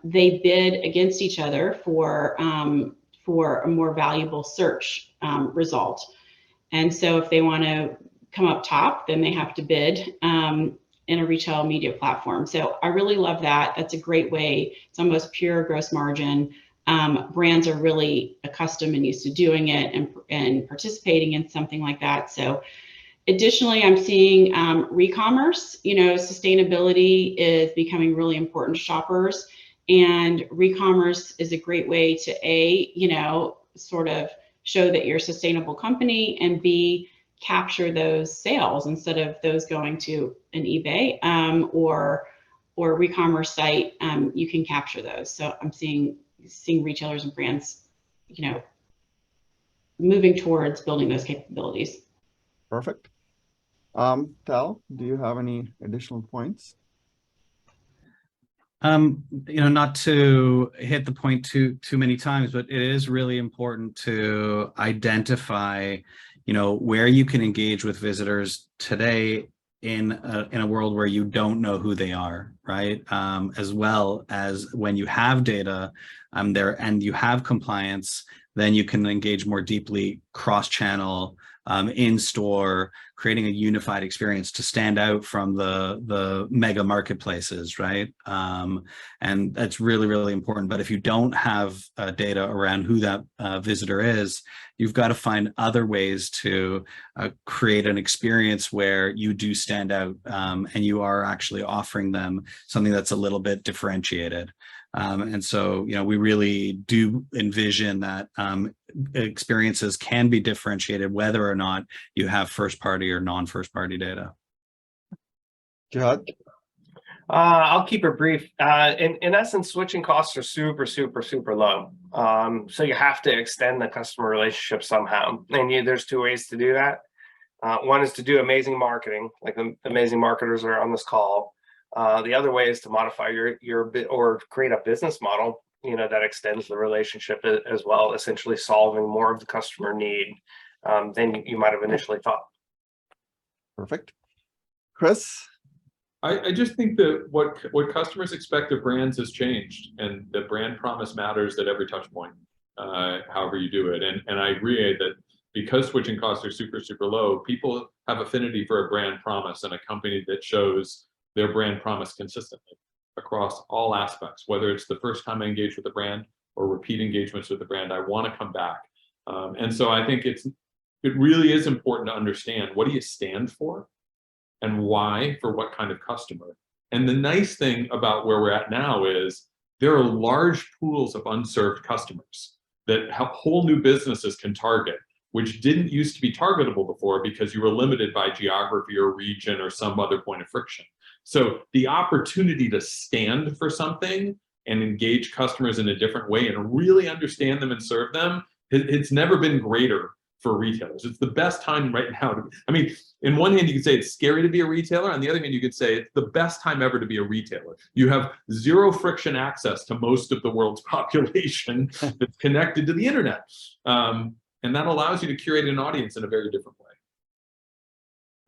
D: they bid against each other for a more valuable search result. And so if they want to come up top, then they have to bid in a retail media platform. So I really love that. That's a great way. It's almost pure gross margin. Brands are really accustomed and used to doing it and participating in something like that. So additionally, I'm seeing re-commerce. You know, sustainability is becoming really important to shoppers, and re-commerce is a great way to you know, sort of show that you're a sustainable company, and B, capture those sales instead of those going to an eBay or re-commerce site. You can capture those. So I'm seeing retailers and brands, you know, moving towards building those capabilities.
A: Perfect. Tal, do you have any additional points?
E: You know, not to hit the point too many times, but it is really important to identify where you can engage with visitors today in a world where you don't know who they are, right? As well as when you have data there and you have compliance, then you can engage more deeply cross-channel, in store, creating a unified experience to stand out from the mega marketplaces, right? And that's really, really important. But if you don't have data around who that visitor is, you've got to find other ways to create an experience where you do stand out, and you are actually offering them something that's a little bit differentiated. And so, we really do envision that experiences can be differentiated whether or not you have first party or non-first party data.
A: Gihad?
C: I'll keep it brief. In essence, switching costs are super, super, super low. So you have to extend the customer relationship somehow. And there's two ways to do that. One is to do amazing marketing, like the amazing marketers are on this call. The other way is to modify your or create a business model, that extends the relationship as well, essentially solving more of the customer need than you might have initially thought.
A: Perfect. Chris?
B: I just think that what customers expect of brands has changed, and the brand promise matters at every touch point, however you do it. And I agree that because switching costs are super, super low, people have affinity for a brand promise and a company that shows their brand promise consistently across all aspects, whether it's the first time I engage with a brand or repeat engagements with the brand, I want to come back. And so I think it really is important to understand, what do you stand for and why, for what kind of customer? And the nice thing about where we're at now is there are large pools of unserved customers that whole new businesses can target, which didn't used to be targetable before because you were limited by geography or region or some other point of friction. So the opportunity to stand for something and engage customers in a different way and really understand them and serve them, it's never been greater for retailers. It's the best time right now. In one hand, you could say it's scary to be a retailer. On the other hand, you could say it's the best time ever to be a retailer. You have zero friction access to most of the world's population that's connected to the internet. And that allows you to curate an audience in a very different way.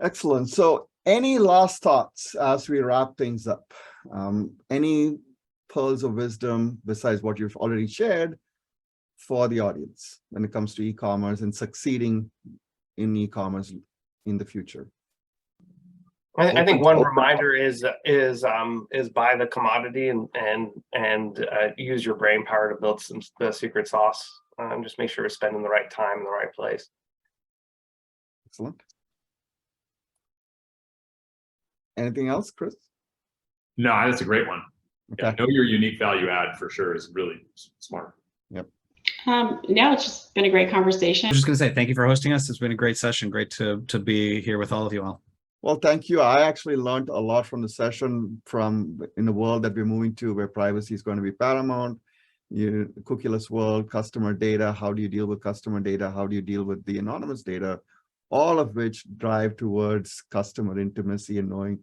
A: Excellent. So any last thoughts as we wrap things up? Any pearls of wisdom besides what you've already shared for the audience when it comes to e-commerce and succeeding in e-commerce in the future?
C: I think one reminder is buy the commodity and use your brain power to build the secret sauce. Just make sure you're spending the right time in the right place.
A: Excellent. Anything else, Chris?
B: No, that's a great one.
A: Okay.
B: Yeah, know your unique value add for sure is really smart.
A: Yep.
D: No, it's just been a great conversation.
E: I was just going to say thank you for hosting us. It's been a great session. Great to be here with all of you all.
A: Well, thank you. I actually learned a lot from the session in the world that we're moving to, where privacy is going to be paramount. Cookieless world, customer data, how do you deal with customer data? How do you deal with the anonymous data? All of which drive towards customer intimacy and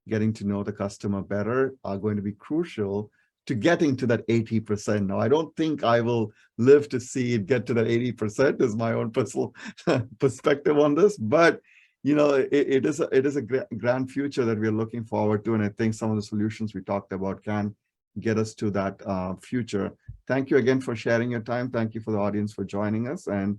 A: getting to know the customer better are going to be crucial to getting to that 80%. Now, I don't think I will live to see it get to that 80%, is my own personal perspective on this, but it is a grand future that we're looking forward to, and I think some of the solutions we talked about can get us to that future. Thank you again for sharing your time. Thank you for the audience for joining us, and